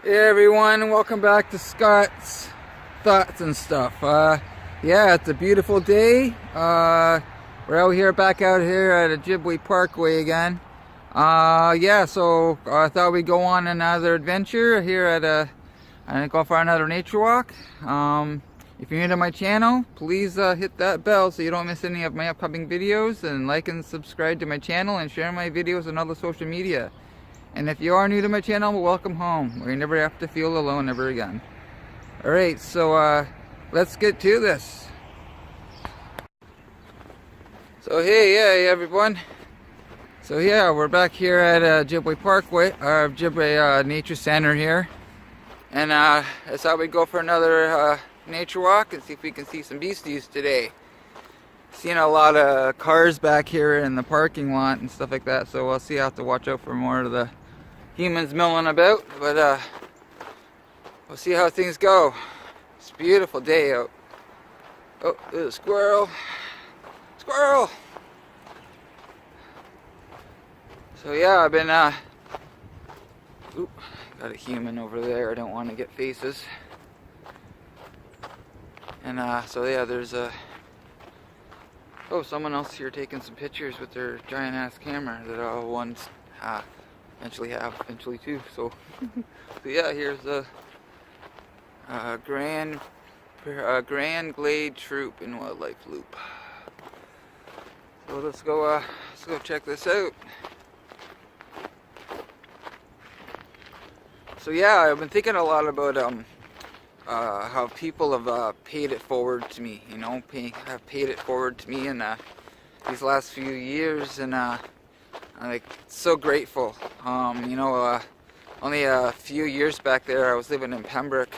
Hey everyone, welcome back to Scott's Thoughts and Stuff. Yeah, it's a beautiful day. We're back out here at Ojibway Parkway again. Yeah, so I thought we'd go on another adventure here and go for another nature walk. If you're new to my channel, please hit that bell so you don't miss any of my upcoming videos, and like and subscribe to my channel and share my videos on other social media. And if you are new to my channel, welcome home, where you never have to feel alone ever again. Alright, so let's get to this. So hey everyone. So yeah, we're back here at Ojibway Parkway, Ojibway Nature Center here. And I thought we'd go for another nature walk and see if we can see some beasties today. Seeing a lot of cars back here in the parking lot and stuff like that, so we'll see. I have to watch out for more of the humans milling about, but we'll see how things go. It's a beautiful day out. Oh, there's a squirrel. Squirrel! So yeah, I've been oop, got a human over there. I don't want to get faces. And so yeah, there's oh, someone else here taking some pictures with their giant ass camera that I'll once eventually too. So, so yeah, here's a Grand Glade Troop in Wildlife Loop. So let's go check this out. So yeah, I've been thinking a lot about how people have paid it forward to me. You know, have paid it forward to me in these last few years, and I'm like so grateful. You know, only a few years back there, I was living in Pembroke,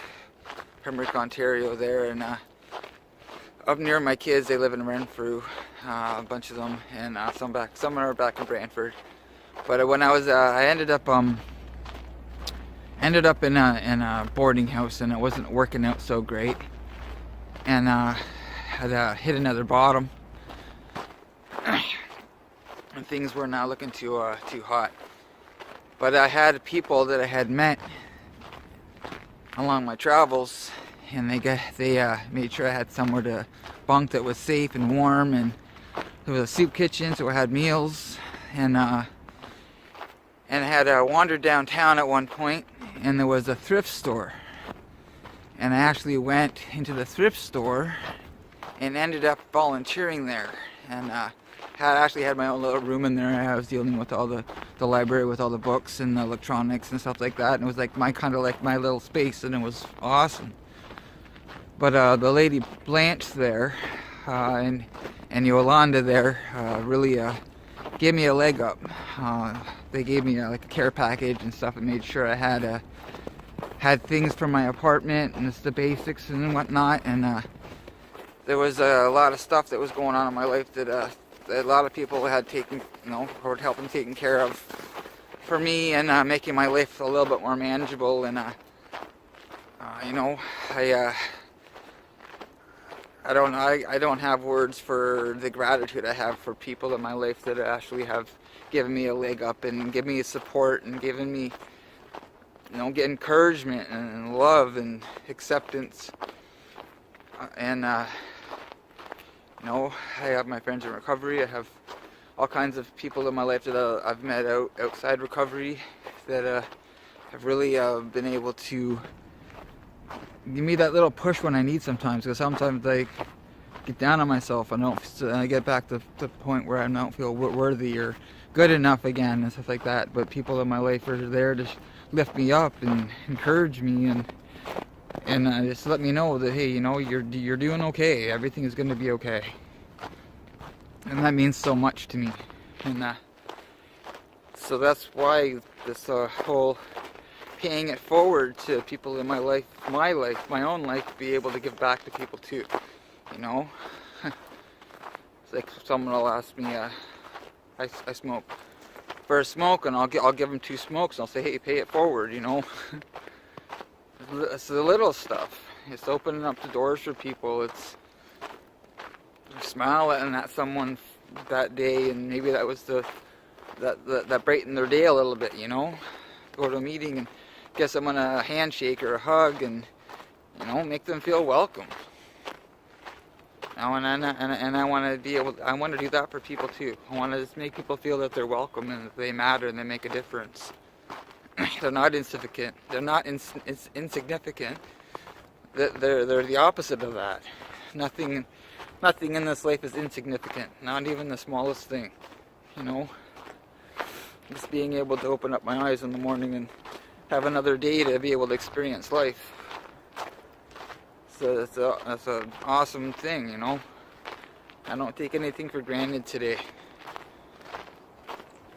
Ontario there, and up near my kids, they live in Renfrew, a bunch of them, and some are back in Brantford. But when I was, I ended up in a boarding house, and it wasn't working out so great, and had hit another bottom. And things were not looking too hot. But I had people that I had met along my travels, and they made sure I had somewhere to bunk that was safe and warm, and there was a soup kitchen, so I had meals, and I had wandered downtown at one point, and there was a thrift store, and I actually went into the thrift store and ended up volunteering there, and actually had my own little room in there. I was dealing with all the library with all the books and the electronics and stuff like that, and it was like my little space, and it was awesome. But the lady Blanche there and Yolanda there really gave me a leg up. They gave me like a care package and stuff, and made sure I had things for my apartment and just the basics and whatnot. And there was a lot of stuff that was going on in my life that a lot of people had taken, you know, or helping taken care of for me, and making my life a little bit more manageable. And you know, I don't have words for the gratitude I have for people in my life that actually have given me a leg up and given me support and given me, you know, get encouragement and love and acceptance. And you know, I have my friends in recovery. I have all kinds of people in my life that I've met outside recovery that have really been able to give me that little push when I need sometimes. Because sometimes I get down on myself. I get back to the point where I don't feel worthy or good enough again and stuff like that. But people in my life are there to lift me up and encourage me, and just let me know that, hey, you know, you're doing okay. Everything is going to be okay. And that means so much to me. And so that's why this whole paying it forward to people in my life, my own life, be able to give back to people too. You know, it's like someone will ask me, I smoke for a smoke, and I'll give them 2 smokes, and I'll say, hey, pay it forward. You know. It's the little stuff. It's opening up the doors for people. It's smiling at someone that day, and maybe that was that brightened their day a little bit, you know. Go to a meeting and give someone a handshake or a hug, and make them feel welcome. I want to be able. I want to do that for people too. I want to just make people feel that they're welcome and that they matter and they make a difference. They're not insignificant. They're not insignificant. They're the opposite of that. Nothing in this life is insignificant. Not even the smallest thing. Just being able to open up my eyes in the morning and have another day to be able to experience life. So that's an awesome thing, I don't take anything for granted today.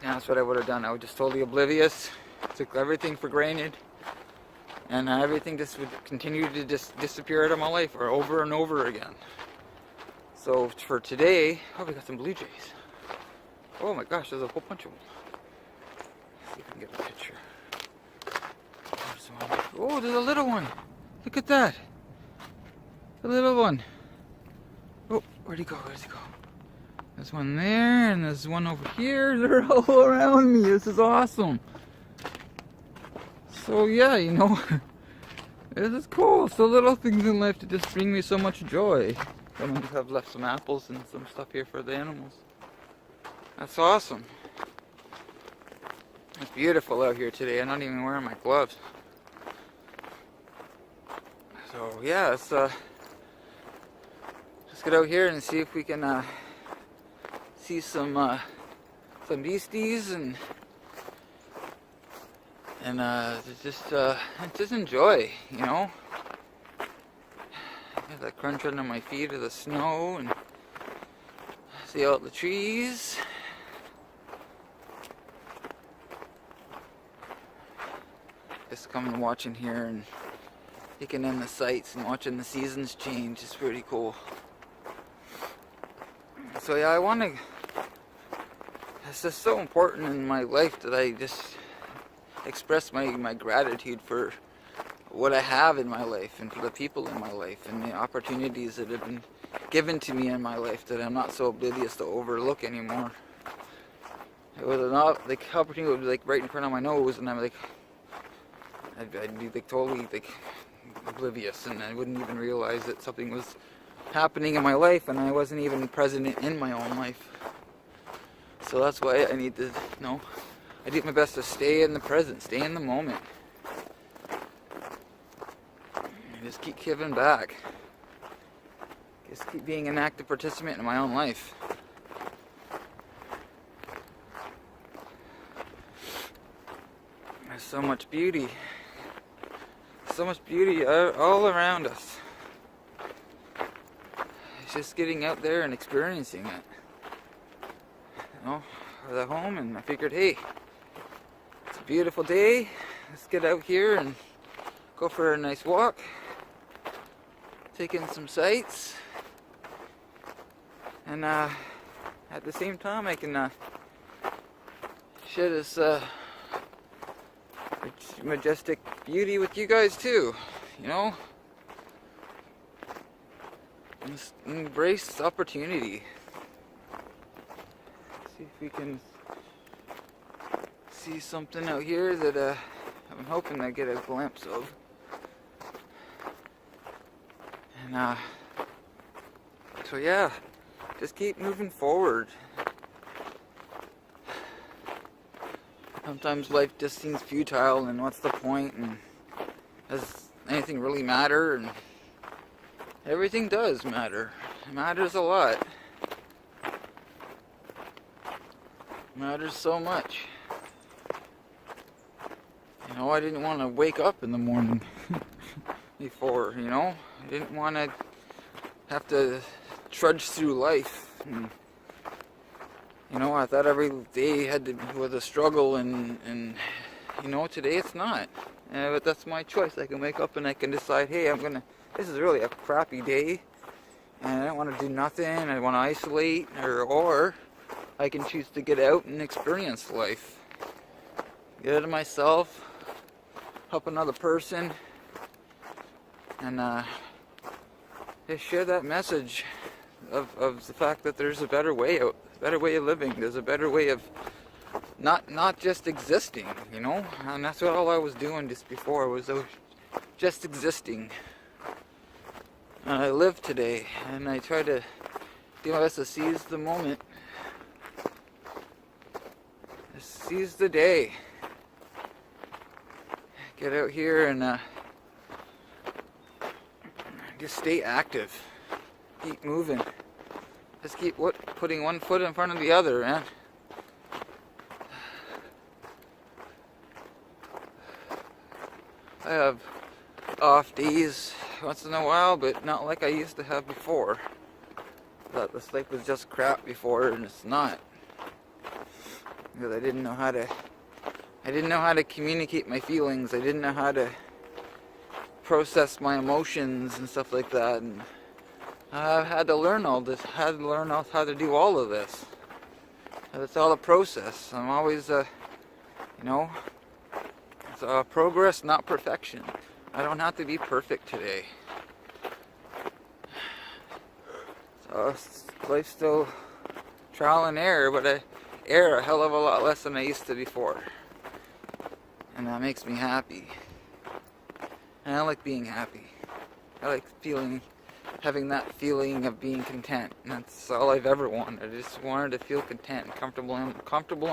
And that's what I would have done. I was just totally oblivious, took everything for granted, and everything just would continue to disappear out of my life, or over and over again. So for today, we got some blue jays. Oh my gosh, there's a whole bunch of them. Let's see if I can get a picture. There's one. Oh, there's a little one. Look at that. The little one. Oh, where'd he go? There's one there, and there's one over here. They're all around me. This is awesome. So yeah, this is cool. So little things in life that just bring me so much joy. Someone just have left some apples and some stuff here for the animals. That's awesome. It's beautiful out here today. I'm not even wearing my gloves. So yeah, let's get out here and see if we can see some beasties and just enjoy, Get that crunch under my feet of the snow and see all the trees. Just coming watching here and taking in the sights and watching the seasons change is pretty cool. So yeah, it's just so important in my life that I just express my gratitude for what I have in my life and for the people in my life and the opportunities that have been given to me in my life that I'm not so oblivious to overlook anymore. It was not like opportunity would be like right in front of my nose, and I'd be like totally like oblivious, and I wouldn't even realize that something was happening in my life, and I wasn't even present in my own life. So that's why I need to, I do my best to stay in the present, stay in the moment, and just keep giving back. Just keep being an active participant in my own life. There's so much beauty all around us. It's just getting out there and experiencing it. I was at home and I figured, hey, it's a beautiful day. Let's get out here and go for a nice walk. Take in some sights. And at the same time, I can share this majestic beauty with you guys too, Just embrace this opportunity. See if we can see something out here that I'm hoping I get a glimpse of. And so yeah, just keep moving forward. Sometimes life just seems futile, and what's the point, and does anything really matter? And everything does matter. It matters a lot. It matters so much. I didn't want to wake up in the morning before, I didn't want to have to trudge through life. And, I thought every day was a struggle, and today it's not. But that's my choice. I can wake up and I can decide, hey, this is really a crappy day, and I don't want to do nothing. I want to isolate, or I can choose to get out and experience life. Get out of myself, help another person, and just share that message of the fact that there's a better way out, a better way of living. There's a better way of not just existing, you know. And that's what all I was doing just before, was just existing. And I live today, and I try to do my best to seize the moment, seize the day, get out here and just stay active, keep moving, just keep putting one foot in front of the other, man. I have off days once in a while, but not like I used to have before. I thought this life was just crap before, and it's not. Because I didn't know how to communicate my feelings. I didn't know how to process my emotions and stuff like that. And I had to learn all this. I had to learn how to do all of this. And it's all a process. I'm always, you know, it's progress, not perfection. I don't have to be perfect today. So life's still trial and error, but I err a hell of a lot less than I used to before. And that makes me happy. And I like being happy. I like having that feeling of being content. And that's all I've ever wanted. I just wanted to feel content and comfortable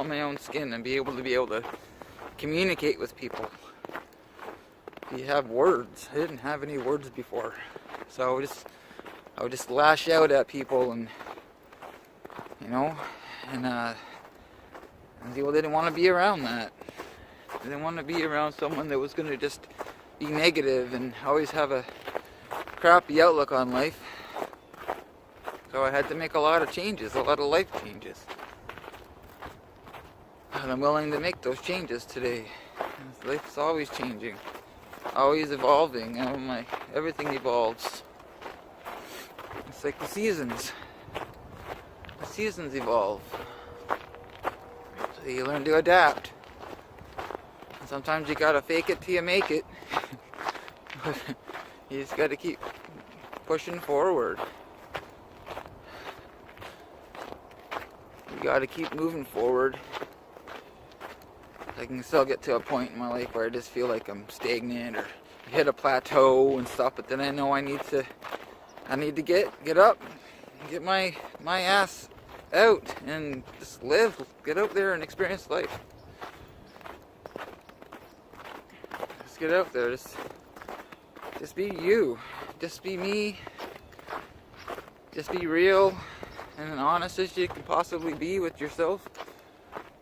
in my own skin, and be able to communicate with people. You have words. I didn't have any words before. So I would just lash out at people, and you know, and people didn't want to be around that. They didn't want to be around someone that was going to just be negative and always have a crappy outlook on life. So I had to make a lot of changes, a lot of life changes. And I'm willing to make those changes today. Life's always changing, always evolving. Everything evolves. It's like the seasons. The seasons evolve. So you learn to adapt. And sometimes you gotta fake it till you make it. You just gotta keep pushing forward. You gotta keep moving forward. I can still get to a point in my life where I just feel like I'm stagnant or hit a plateau and stuff, but then I know I need to get up, get my ass out and just live, get out there and experience life. Just get out there, just be you, just be me, just be real and honest as you can possibly be with yourself.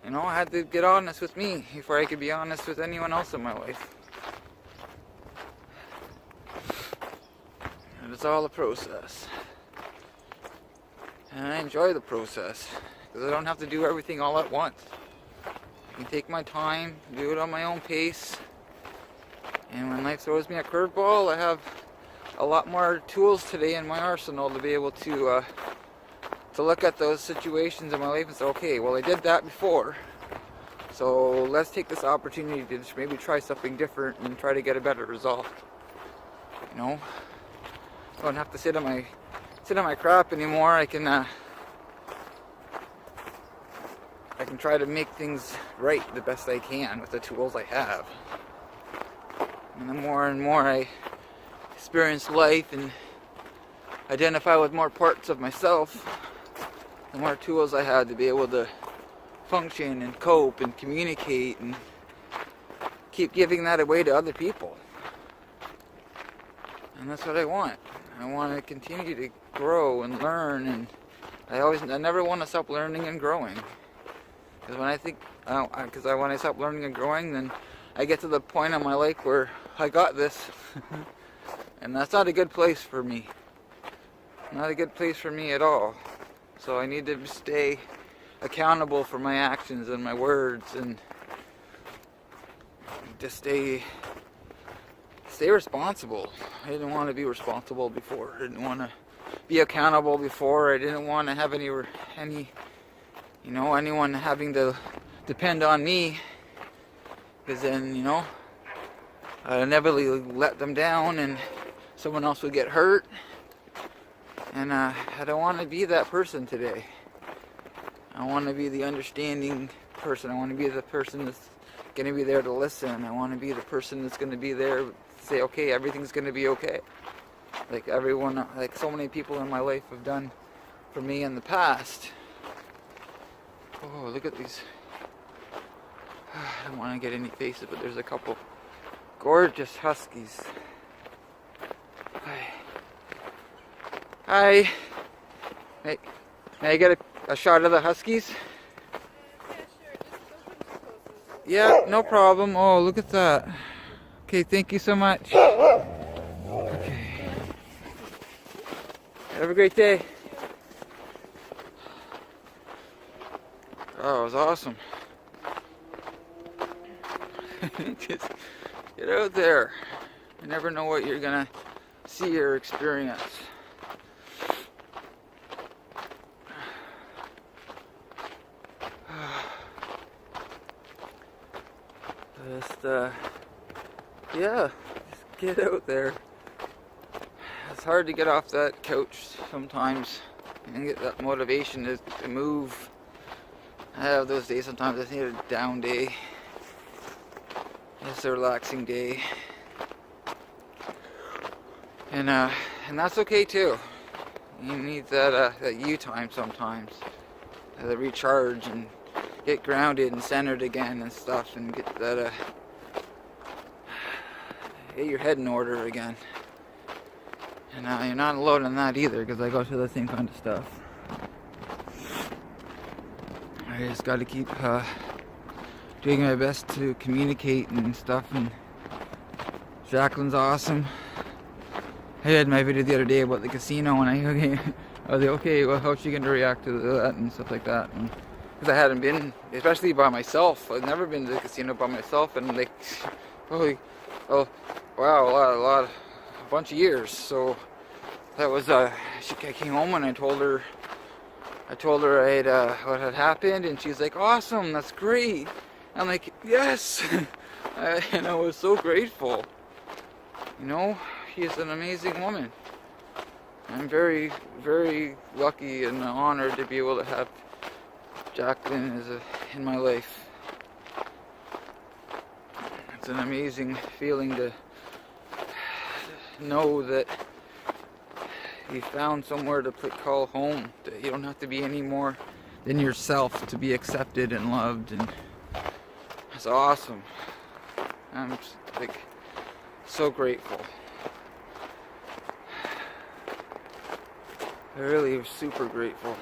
You know, I had to get honest with me before I could be honest with anyone else in my life. And it's all a process. And I enjoy the process, because I don't have to do everything all at once. I can take my time, do it on my own pace. And when life throws me a curveball, I have a lot more tools today in my arsenal to be able to look at those situations in my life and say, okay, well, I did that before, so let's take this opportunity to just maybe try something different and try to get a better result. You know, I don't have to sit on my crap anymore. I can try to make things right the best I can with the tools I have. And the more and more I experience life and identify with more parts of myself, the more tools I had to be able to function and cope and communicate and keep giving that away to other people. And that's what I want. I want to continue to grow and learn, and I never want to stop learning and growing. Because when I stop learning and growing, then I get to the point in my life where I got this, and that's not a good place for me. Not a good place for me at all. So I need to stay accountable for my actions and my words, and just stay responsible. I didn't want to be responsible before. I didn't want to be accountable before. I didn't want to have anyone having to depend on me, because then, I'd inevitably let them down and someone else would get hurt. And I don't want to be that person today. I want to be the understanding person. I want to be the person that's going to be there to listen. I want to be the person that's going to be there to say, okay, everything's going to be okay. Like everyone, like so many people in my life have done for me in the past. Oh, look at these. I don't want to get any faces, but there's a couple gorgeous huskies. Hi. Hi. May I get a shot of the huskies? Yeah, no problem. Oh, look at that. Okay, thank you so much. Okay. Have a great day. Oh, it was awesome. Just get out there. You never know what you're gonna see or experience. Yeah, just get out there. It's hard to get off that couch sometimes and get that motivation to move. I have those days sometimes. I just need a down day. Just a relaxing day. And that's okay too. You need that you time sometimes. To recharge and get grounded and centered again and stuff, and get that get your head in order again. And you're not alone in that either, because I go through the same kind of stuff. I just got to keep doing my best to communicate and stuff. And Jacqueline's awesome. I had my video the other day about the casino, and I was like, okay, well, how's she going to react to that and stuff like that? Because I hadn't been, especially by myself. I've never been to the casino by myself, and like, holy, oh, wow, a bunch of years. So that was, I came home and I told her what had happened, and she's like, awesome, that's great. I'm like, yes. And I was so grateful. You know, she's an amazing woman. I'm very, very lucky and honored to be able to have Jacqueline in my life. It's an amazing feeling to know that you found somewhere to call home. That you don't have to be any more than yourself to be accepted and loved, and it's awesome. I'm just, like, so grateful. I really am super grateful.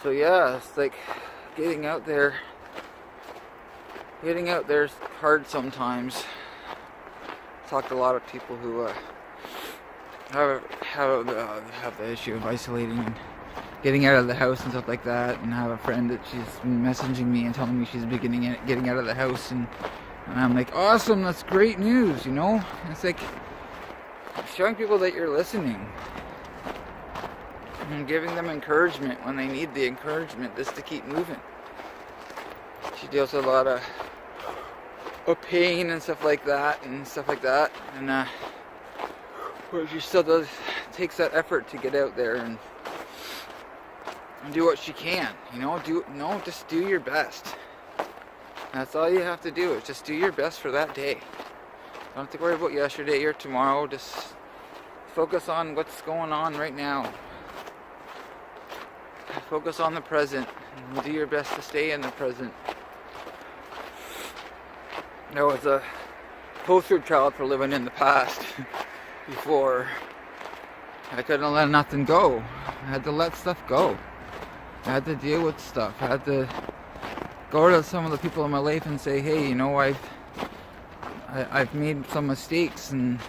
So yeah, it's like getting out there. Getting out there is hard sometimes. Talked to a lot of people who have the issue of isolating and getting out of the house and stuff like that. And I have a friend that she's been messaging me and telling me she's getting out of the house, and I'm like, awesome, that's great news, you know? And it's like showing people that you're listening and giving them encouragement when they need the encouragement just to keep moving. She deals with a lot of pain and stuff like that, and but she still takes that effort to get out there and do what she can, you know. Just do your best. That's all you have to do, is just do your best for that day. Don't have to worry about yesterday or tomorrow. Just focus on what's going on right now. Focus on the present and do your best to stay in the present. I was a poster child for living in the past before. I couldn't let nothing go. I had to let stuff go. I had to deal with stuff. I had to go to some of the people in my life and say, hey, you know, I've made some mistakes and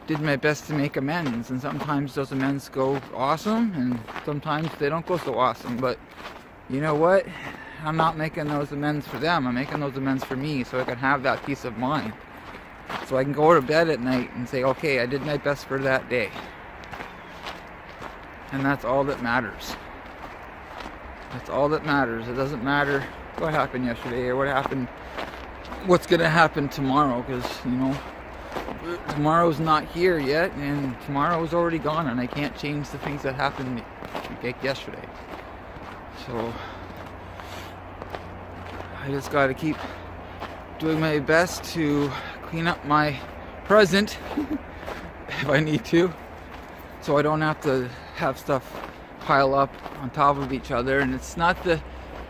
did my best to make amends. And sometimes those amends go awesome, and sometimes they don't go so awesome. But you know what? I'm not making those amends for them. I'm making those amends for me, so I can have that peace of mind. So I can go to bed at night and say, okay, I did my best for that day. And that's all that matters. That's all that matters. It doesn't matter what happened yesterday or what's going to happen tomorrow, because, you know, tomorrow's not here yet, and tomorrow's already gone, and I can't change the things that happened like yesterday. So I just got to keep doing my best to clean up my present if I need to, so I don't have to have stuff pile up on top of each other. And it's not the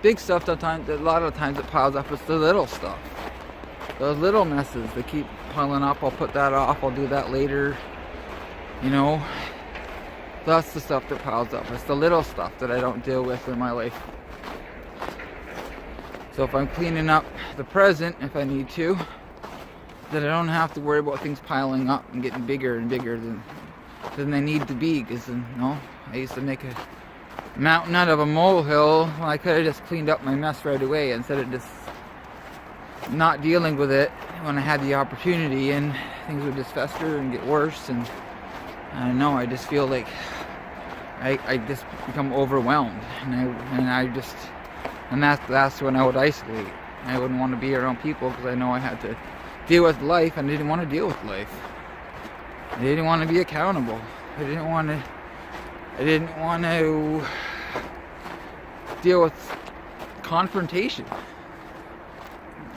big stuff that a lot of times it piles up, it's the little stuff, those little messes that keep piling up. I'll put that off, I'll do that later, you know. That's the stuff that piles up. It's the little stuff that I don't deal with in my life. So if I'm cleaning up the present, if I need to, then I don't have to worry about things piling up and getting bigger and bigger than they need to be. Because, you know, I used to make a mountain out of a molehill when I could have just cleaned up my mess right away instead of just not dealing with it when I had the opportunity, and things would just fester and get worse. And I don't know, I just feel like I just become overwhelmed, and that's when I would isolate. I wouldn't want to be around people because I know I had to deal with life, and I didn't want to deal with life. I didn't want to be accountable. I didn't want to deal with confrontation.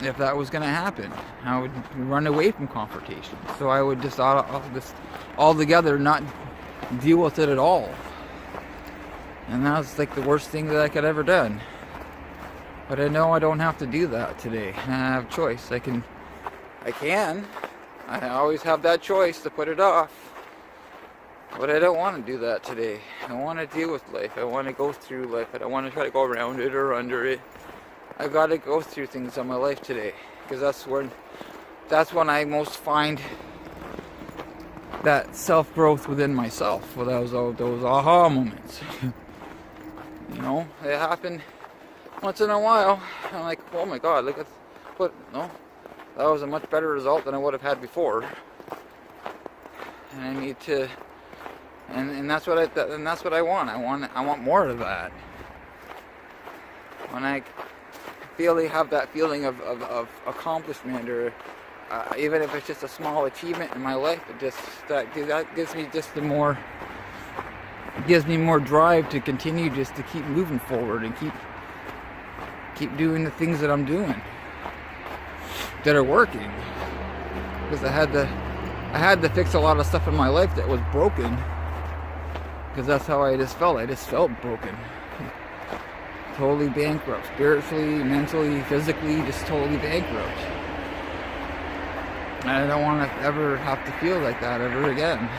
If that was going to happen, I would run away from confrontation. So I would just altogether not deal with it at all. And that was like the worst thing that I could ever done. But I know I don't have to do that today. I have a choice. I always have that choice to put it off. But I don't want to do that today. I want to deal with life. I want to go through life. I don't want to try to go around it or under it. I got to go through things in my life today, because that's when I most find that self-growth within myself. Well, those aha moments. You know, they happen once in a while. I'm like, oh my God, look at what? No, that was a much better result than I would have had before. And I need to, and that's what I want. I want more of that. When I have that feeling of accomplishment, or even if it's just a small achievement in my life, that gives me more drive to continue, just to keep moving forward and keep doing the things that I'm doing that are working. Because I had to fix a lot of stuff in my life that was broken, because that's how I just felt. I just felt broken. Totally bankrupt, spiritually, mentally, physically, just totally bankrupt. And I don't want to ever have to feel like that ever again.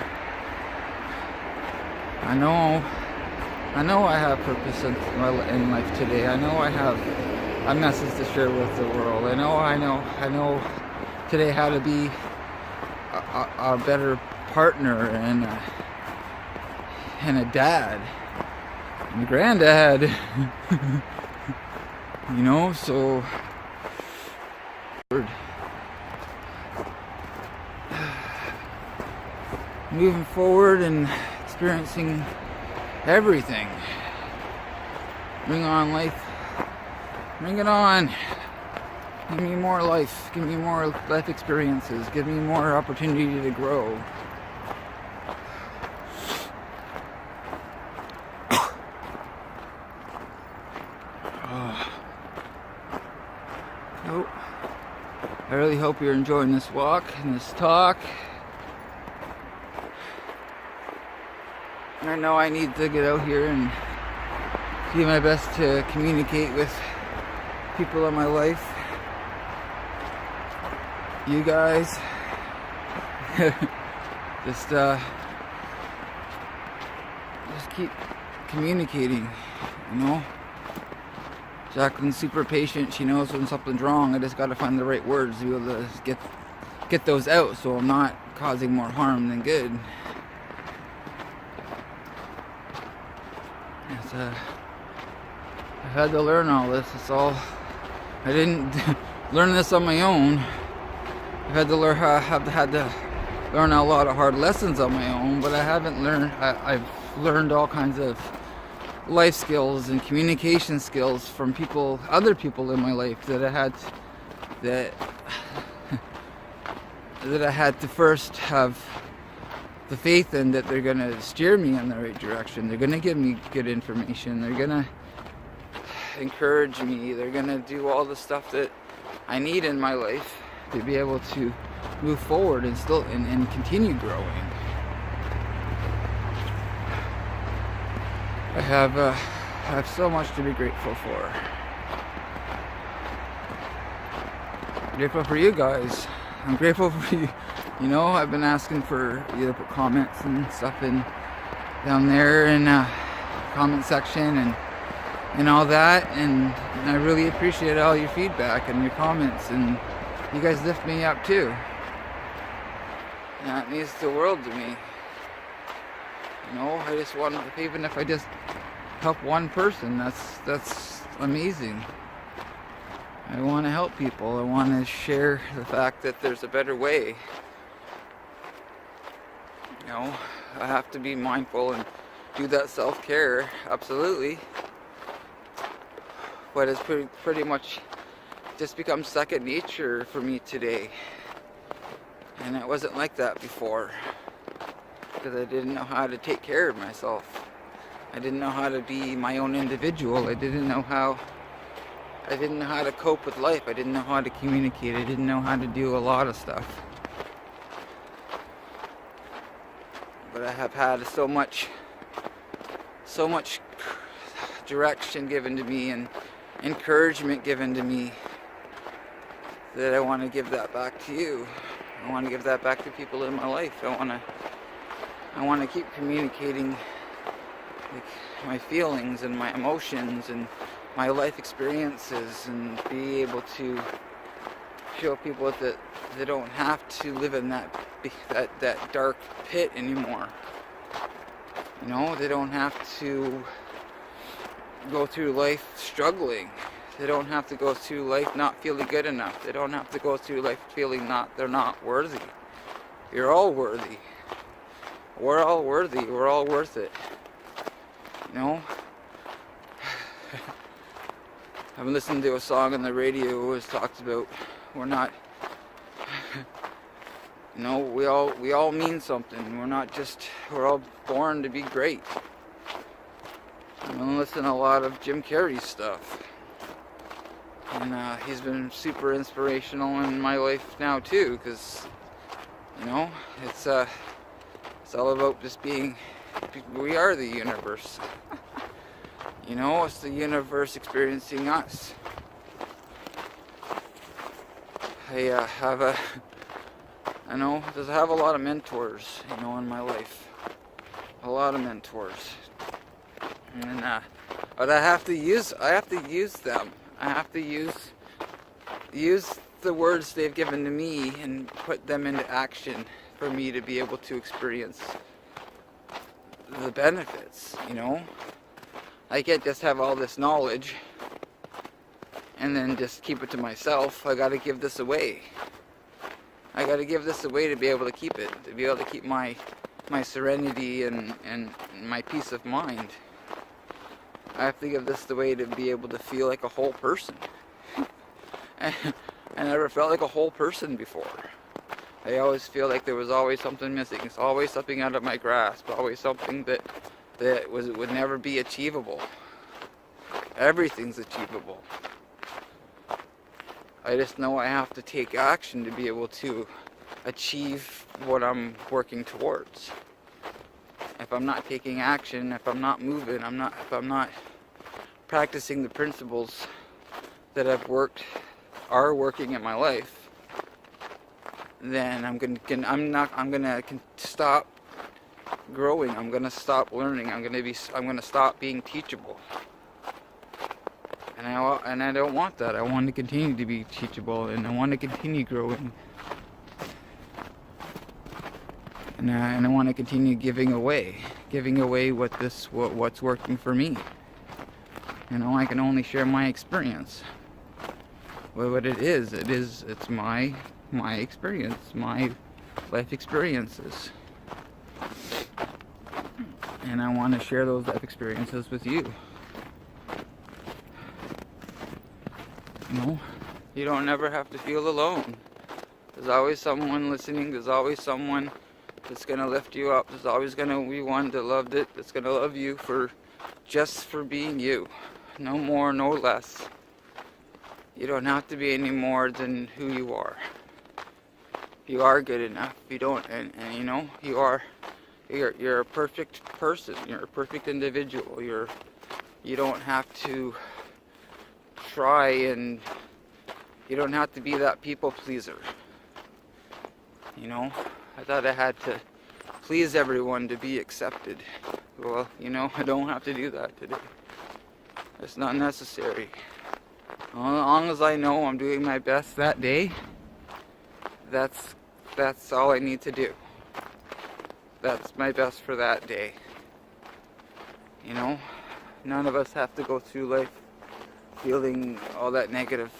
I know I have purpose in life today. I know I have a message to share with the world. I know today how to be a better partner and a dad. And granddad, you know, so moving forward and experiencing everything. Bring on life. Bring it on. Give me more life. Give me more life experiences. Give me more opportunity to grow. I really hope you're enjoying this walk and this talk. I know I need to get out here and do my best to communicate with people in my life. You guys. just keep communicating, you know. Jacqueline's super patient. She knows when something's wrong. I just got to find the right words to be able to get those out, so I'm not causing more harm than good. I've had to learn all this. I didn't learn this on my own. I've had to learn a lot of hard lessons on my own, but I've learned all kinds of life skills and communication skills from other people in my life that that I had to first have the faith in that they're going to steer me in the right direction. They're going to give me good information. They're going to encourage me. They're going to do all the stuff that I need in my life to be able to move forward and still and continue growing. I have so much to be grateful for. I'm grateful for you guys. I'm grateful for you. You know, I've been asking for you to put comments and stuff in down there in comment section and all that, and I really appreciate all your feedback and your comments, and you guys lift me up too. And that means the world to me. You know, I just want, even if I just help one person, that's amazing. I want to help people. I want to share the fact that there's a better way. You know, I have to be mindful and do that self-care, absolutely. But it's pretty much just become second nature for me today. And it wasn't like that before, because I didn't know how to take care of myself. I didn't know how to be my own individual. I didn't know how to cope with life. I didn't know how to communicate. I didn't know how to do a lot of stuff. But I have had so much direction given to me and encouragement given to me that I want to give that back to you. I want to give that back to people in my life. I want to keep communicating, like, my feelings and my emotions and my life experiences, and be able to show people that they don't have to live in that dark pit anymore. You know, they don't have to go through life struggling. They don't have to go through life not feeling good enough. They don't have to go through life feeling they're not worthy. You're all worthy. We're all worthy. We're all worth it. You know? I've been listening to a song on the radio that talks about we're not, you know, we all mean something. We're all born to be great. I've been listening to a lot of Jim Carrey's stuff. And he's been super inspirational in my life now too, because, you know, it's all about just being, we are the universe. You know, it's the universe experiencing us. I have a lot of mentors, you know, in my life. A lot of mentors. And but I have to use them. I have to use the words they've given to me and put them into action for me to be able to experience the benefits, you know? I can't just have all this knowledge and then just keep it to myself. I gotta give this away. I gotta give this away to be able to keep it, to be able to keep my serenity and my peace of mind. I have to give this away to be able to feel like a whole person. I never felt like a whole person before. I always feel like there was always something missing. It's always something out of my grasp. Always something that would never be achievable. Everything's achievable. I just know I have to take action to be able to achieve what I'm working towards. If I'm not taking action, if I'm not moving, if I'm not practicing the principles that are working in my life, then I'm gonna stop growing. I'm gonna stop learning. I'm gonna stop being teachable. And I don't want that. I want to continue to be teachable, and I want to continue growing. And I want to continue giving away what's working for me. You know, I can only share my experience. Well, what it's my experience, my life experiences. And I want to share those life experiences with you. You know, you don't ever have to feel alone. There's always someone listening. There's always someone that's going to lift you up. There's always going to be one that loved it, that's going to love you for just for being you. No more, no less. You don't have to be any more than who you are. You are good enough. You don't, and you know, you're a perfect person. You're a perfect individual. You don't have to try, and you don't have to be that people pleaser. You know, I thought I had to please everyone to be accepted. Well, you know, I don't have to do that today. It's not necessary. As long as I know I'm doing my best that day, that's all I need to do. That's my best for that day. You know, none of us have to go through life feeling all that negative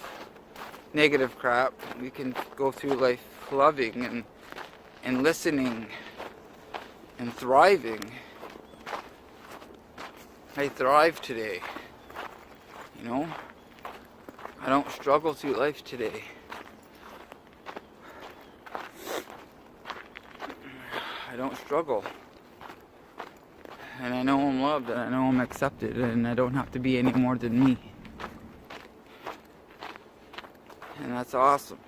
crap. We can go through life loving and listening and thriving. I thrive today. You know, I don't struggle through life today. I don't struggle. And I know I'm loved, and I know I'm accepted, and I don't have to be any more than me. And that's awesome.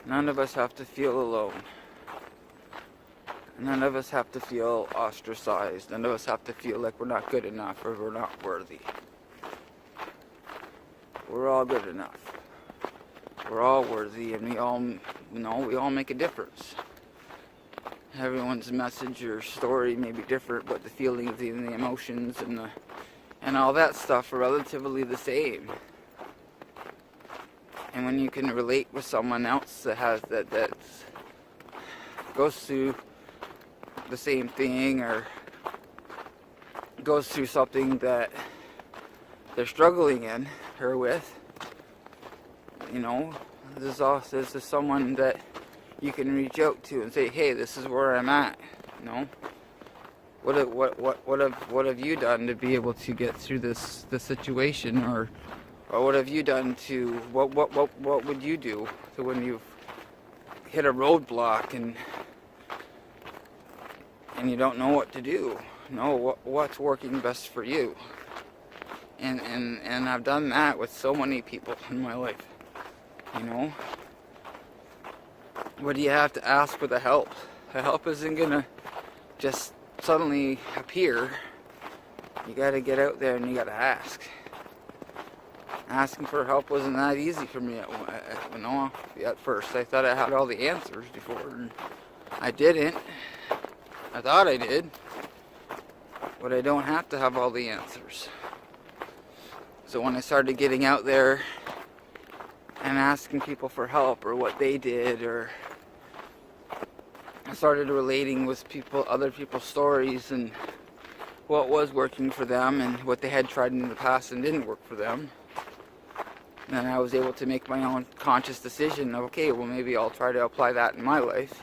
None of us have to feel alone. None of us have to feel ostracized. None of us have to feel like we're not good enough or we're not worthy. We're all good enough. We're all worthy, and we all, you know, we all make a difference. Everyone's message or story may be different, but the feelings and the emotions and all that stuff are relatively the same. And when you can relate with someone else that has that goes through the same thing or goes through something that they're struggling in or with, you know, there's someone that you can reach out to and say, hey, this is where I'm at. You know, what have you done to be able to get through this situation, or what have you done to what would you do to when you've hit a roadblock and you don't know what to do? No, what's working best for you? And I've done that with so many people in my life. You know, what do you have to ask for the help? The help isn't gonna just suddenly appear. You gotta get out there and you gotta ask. Asking for help wasn't that easy for me at first. I thought I had all the answers before, and I didn't. I thought I did, but I don't have to have all the answers. So when I started getting out there and asking people for help or what they did, or I started relating with other people's stories and what was working for them and what they had tried in the past and didn't work for them. And I was able to make my own conscious decision of, okay, well, maybe I'll try to apply that in my life.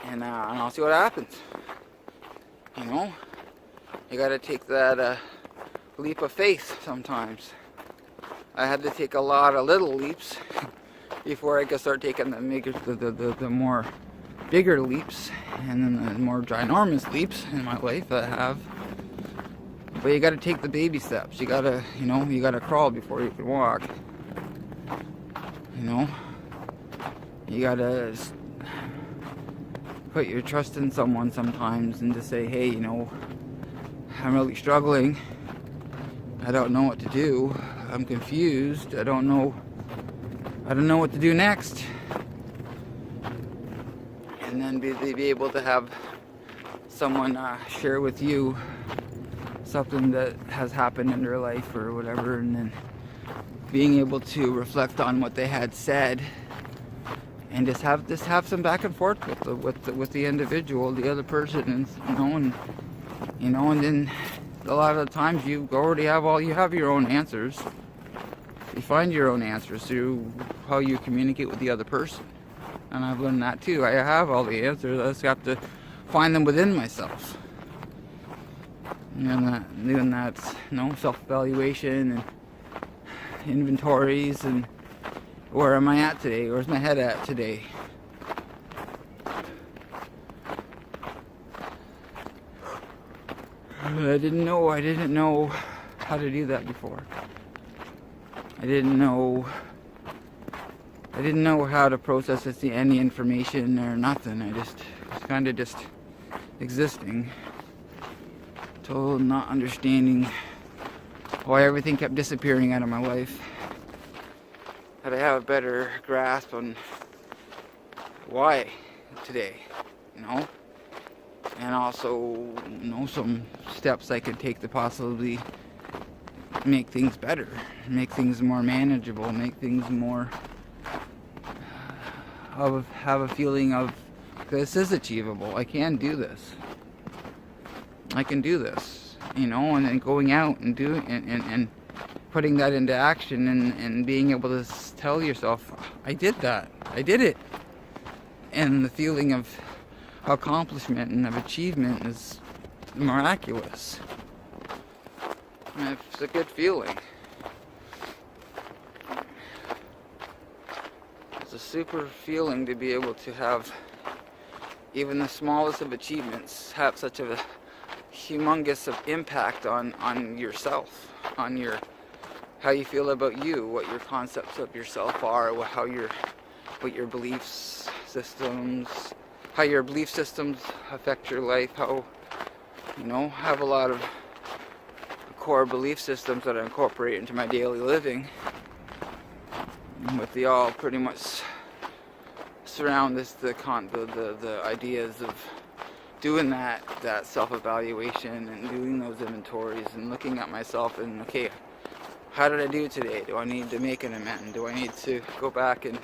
And I'll see what happens. You know, you gotta take that leap of faith sometimes. I had to take a lot of little leaps before I could start taking the more bigger leaps and then the more ginormous leaps in my life that I have. But you gotta take the baby steps. You gotta, you know, you gotta crawl before you can walk. You know, you gotta put your trust in someone sometimes and just say, hey, you know, I'm really struggling. I don't know what to do. I'm confused. I don't know what to do next. And then be able to have someone share with you something that has happened in their life or whatever, and then being able to reflect on what they had said and just have some back and forth with the individual, the other person, and then a lot of the times you already have your own answers. You find your own answers through how you communicate with the other person, and I've learned that too. I have all the answers. I just have to find them within myself. And that's self-evaluation and inventories and Where am I at today? Where's my head at today? I didn't know how to do that before. I didn't know how to process any information or nothing. I was kind of just existing, total not understanding why everything kept disappearing out of my life. That I have a better grasp on why today, and also some steps I could take to possibly make things better, make things more manageable, make things more have a feeling of this is achievable. I can do this. I can do this, and then going out and doing and putting that into action and being able to tell yourself, I did that. I did it. And the feeling of accomplishment and of achievement is miraculous. And it's a good feeling. It's a super feeling to be able to have even the smallest of achievements have such a humongous of impact on yourself, on how you feel about you, what your concepts of yourself are, what your beliefs systems, how your belief systems affect your life, how have a lot of core belief systems that I incorporate into my daily living, but they all pretty much surround the ideas of doing that self-evaluation and doing those inventories and looking at myself and, okay, how did I do today? Do I need to make an amendment? Do I need to go back and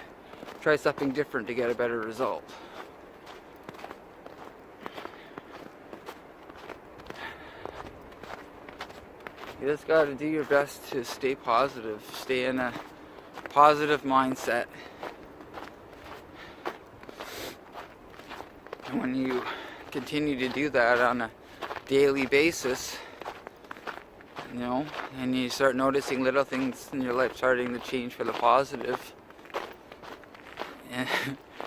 try something different to get a better result? You just got to do your best to stay positive, stay in a positive mindset. And when you continue to do that on a daily basis, and you start noticing little things in your life starting to change for the positive, and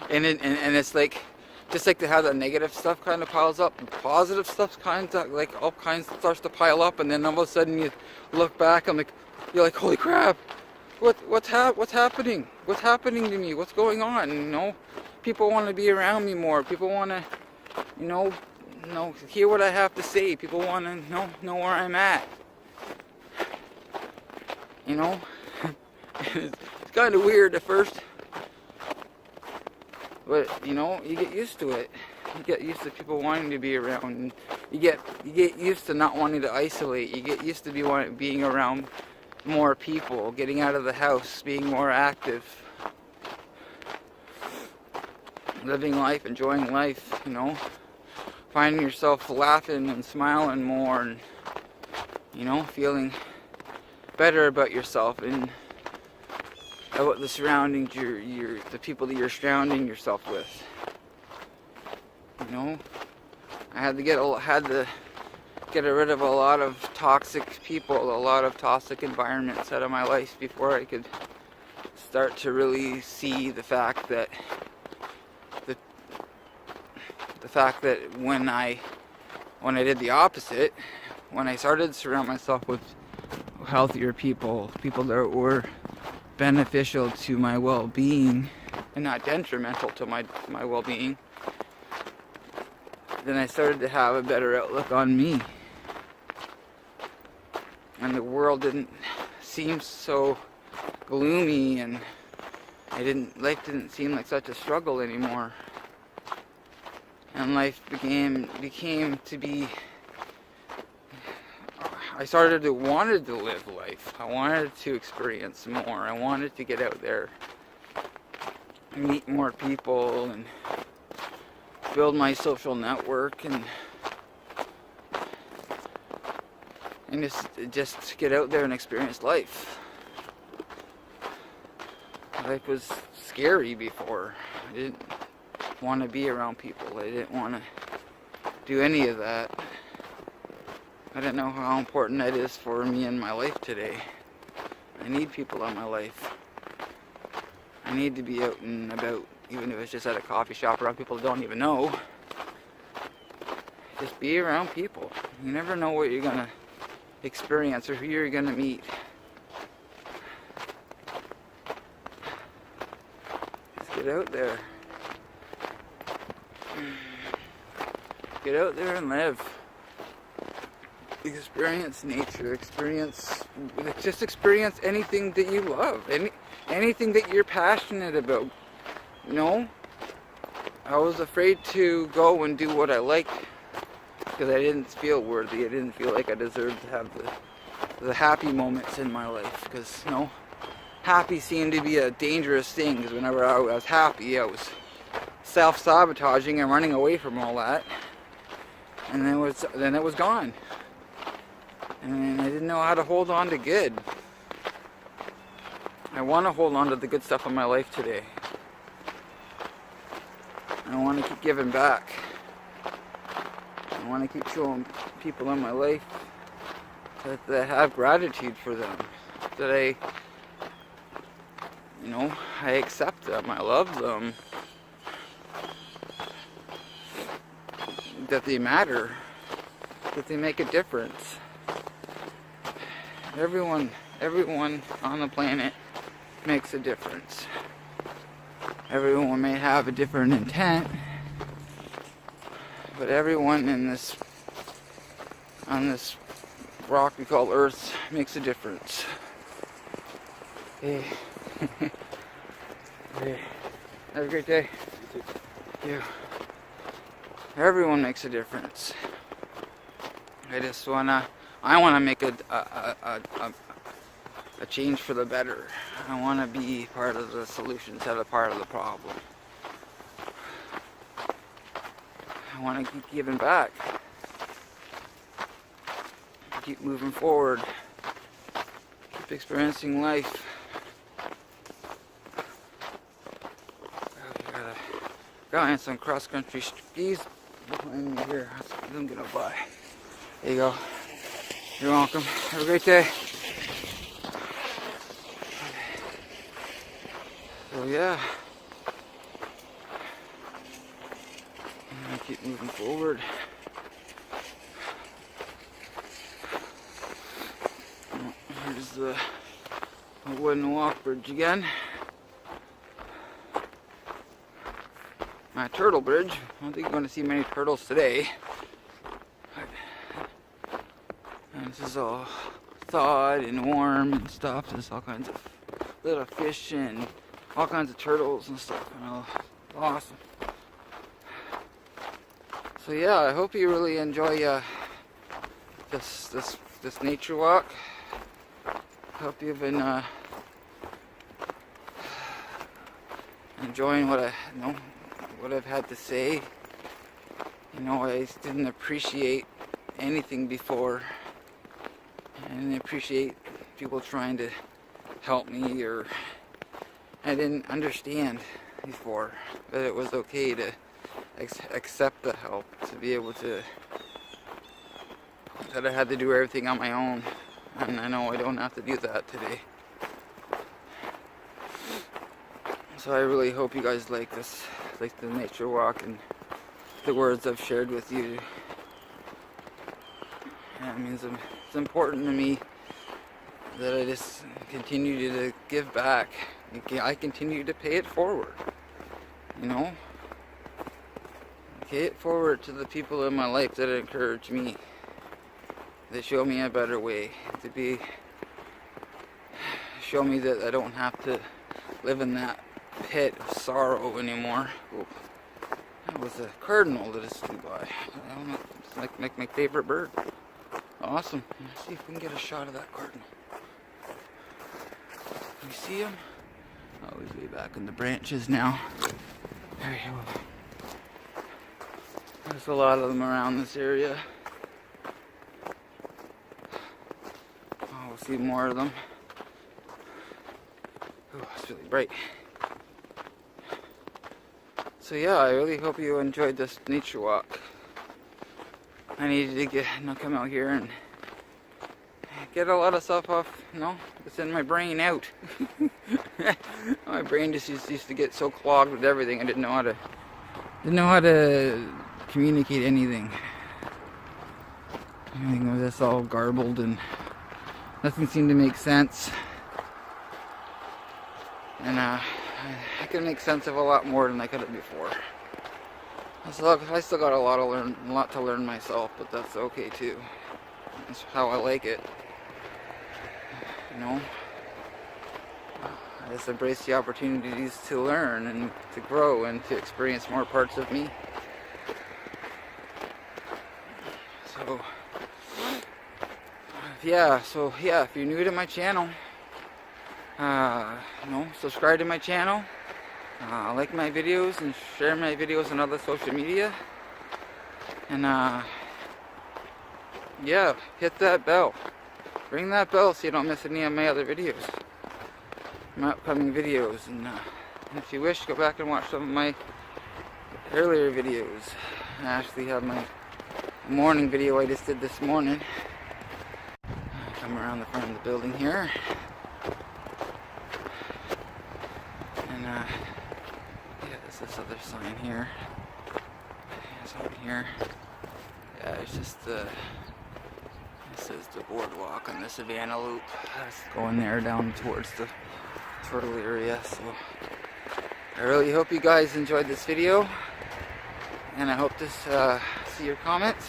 it's like, just like to have that negative stuff kind of piles up, and positive stuff kind of like all kinds starts to pile up, and then all of a sudden you look back, you're like, holy crap, what's happening? What's happening to me? What's going on? People want to be around me more. People want to, hear what I have to say. People want to know where I'm at. It's kind of weird at first, but you get used to it. You get used to people wanting to be around. You get used to not wanting to isolate. You get used to being around more people, getting out of the house, being more active, living life, enjoying life. Finding yourself laughing and smiling more, and feeling better about yourself and about the surroundings, the people that you're surrounding yourself with. I had to get rid of a lot of toxic people, a lot of toxic environments out of my life before I could start to really see the fact that when I did the opposite, when I started to surround myself with healthier people that were beneficial to my well-being and not detrimental to my well-being, then I started to have a better outlook on me, and the world didn't seem so gloomy, and life didn't seem like such a struggle anymore. And life became to be, I wanted to live life. I wanted to experience more. I wanted to get out there and meet more people and build my social network and just get out there and experience life. Life was scary before. I didn't want to be around people. I didn't want to do any of that. I didn't know how important that is for me in my life today. I need people in my life. I need to be out and about, even if it's just at a coffee shop around people that don't even know. Just be around people. You never know what you're gonna experience or who you're gonna meet. Just get out there. Get out there and live. Experience nature. Just experience anything that you love. Anything that you're passionate about. You know? I was afraid to go and do what I liked because I didn't feel worthy. I didn't feel like I deserved to have the happy moments in my life, because, you know, happy seemed to be a dangerous thing, because whenever I was happy, I was self-sabotaging and running away from all that, and then it was gone, and I didn't know how to hold on to good. I want to hold on to the good stuff in my life today. I want to keep giving back. I want to keep showing people in my life that I have gratitude for them. That I accept them. I love them. That they matter. That they make a difference. Everyone on the planet makes a difference. Everyone may have a different intent, but everyone on this rock we call Earth makes a difference. Hey. Hey. Have a great day. You too. Everyone makes a difference. I wanna make a change for the better. I wanna be part of the solution instead of part of the problem. I want to keep giving back. Keep moving forward. Keep experiencing life. Got in some cross-country skis behind me here. I'm gonna buy. There you go. You're welcome. Have a great day. So yeah. Keep moving forward. Here's the wooden walk bridge again. My turtle bridge. I don't think you're going to see many turtles today. And this is all thawed and warm and stuff. There's all kinds of little fish and all kinds of turtles and stuff. Awesome. So yeah, I hope you really enjoy this nature walk. Hope you've been enjoying what I've had to say. I didn't appreciate anything before. I didn't appreciate people trying to help me, or I didn't understand before that it was okay to accept the help, to be able to, that I had to do everything on my own, and I know I don't have to do that today. So I really hope you guys like the nature walk and the words I've shared with you. And it means it's important to me that I just continue to give back. I continue to pay it forward, Pay it forward to the people in my life that encourage me, that show me a better way, show me that I don't have to live in that pit of sorrow anymore. Ooh, that was a cardinal that just flew by. I don't know, it's like my favorite bird. Awesome. Let's see if we can get a shot of that cardinal. Can you see him? Oh, he's way back in the branches now. There you go. There's a lot of them around this area. Oh, we'll see more of them. Oh, it's really bright. So yeah, I really hope you enjoyed this nature walk. I needed to come out here and get a lot of stuff off, you know, it's in my brain out. My brain just used to get so clogged with everything. I didn't know how to communicate anything. Everything was just all garbled and nothing seemed to make sense. And I can make sense of a lot more than I could have before. I still got a lot to learn myself, but that's okay too. That's how I like it. You know, I just embrace the opportunities to learn and to grow and to experience more parts of me. So yeah, if you're new to my channel, you know, subscribe to my channel, like my videos and share my videos on other social media, and yeah, hit that bell. Ring that bell so you don't miss any of my other videos, my upcoming videos. And if you wish, go back and watch some of my earlier videos. I actually have my morning video I just did this morning. Come around the front of the building here. And yeah, there's this other sign here. There's one here. Yeah, it's just this is the boardwalk on the Savannah Loop. That's going there down towards the turtle area. So I really hope you guys enjoyed this video, and I hope to see your comments.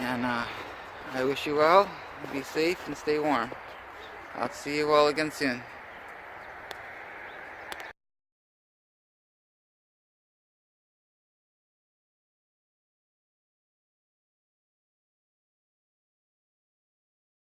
And I wish you well. Be safe and stay warm. I'll see you all again soon.